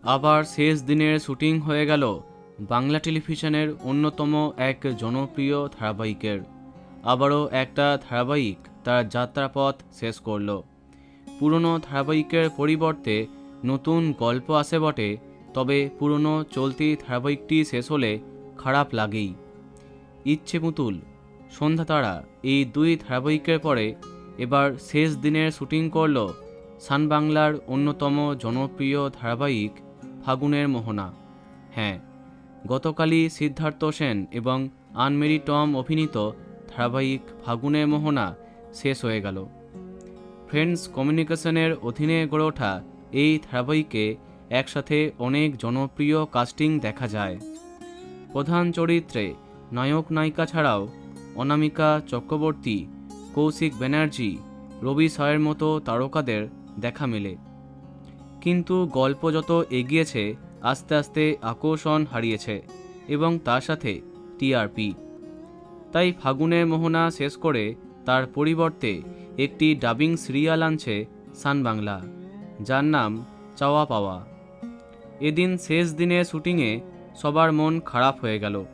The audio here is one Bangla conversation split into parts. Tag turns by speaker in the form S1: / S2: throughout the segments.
S1: আবার শেষ দিনের শুটিং হয়ে গেল বাংলা টেলিভিশনের অন্যতম এক জনপ্রিয় ধারাবাহিকের। আবারও একটা ধারাবাহিক তার যাত্রাপথ শেষ করল। পুরনো ধারাবাহিকের পরিবর্তে নতুন গল্প আসে বটে, তবে পুরনো চলতি ধারাবাহিকটি শেষ হলে খারাপ লাগেই। ইচ্ছে পুতুল, সন্ধ্যা তারা এই দুই ধারাবাহিকের পরে এবার শেষ দিনের শুটিং করল সান বাংলার অন্যতম জনপ্রিয় ধারাবাহিক ফাগুনের মোহনা। হ্যাঁ, গতকালই সিদ্ধার্থ সেন এবং আনমেরি টম অভিনীত ধারাবাহিক ফাগুনের মোহনা শেষ হয়ে গেল। ফ্রেন্ডস কমিউনিকেশনের অধীনে গড়ে ওঠা এই ধারাবাহিকে একসাথে অনেক জনপ্রিয় কাস্টিং দেখা যায়। প্রধান চরিত্রে নায়ক নায়িকা ছাড়াও অনামিকা চক্রবর্তী, কৌশিক ব্যানার্জি, রবি সায়ের মতো তারকাদের দেখা মেলে। কিন্তু গল্প যত এগিয়েছে আস্তে আস্তে আকর্ষণ হারিয়েছে এবং তার সাথে টিআরপি। তাই ফাগুনের মোহনা শেষ করে তার পরিবর্তে একটি ডাবিং সিরিয়াল আনছে সান বাংলা, যার নাম চাওয়া পাওয়া। এদিন শেষ দিনে শুটিংয়ে সবার মন খারাপ হয়ে গেল।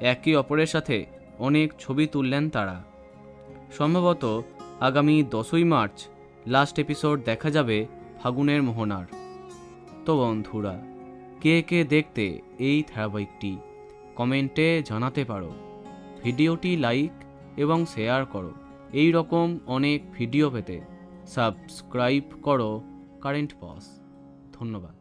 S1: একে অপরের সাথে অনেক ছবি তুললেন তারা। সম্ভবত আগামী 10ই মার্চ লাস্ট এপিসোড দেখা যাবে ফাগুনের মোহনার। তো বন্ধুরা, কে কে দেখতে এই ধারাবাহিকটি কমেন্টে জানাতে পারো। ভিডিওটি লাইক এবং শেয়ার করো। এই রকম অনেক ভিডিও পেতে সাবস্ক্রাইব করো কারেন্ট পজ। ধন্যবাদ।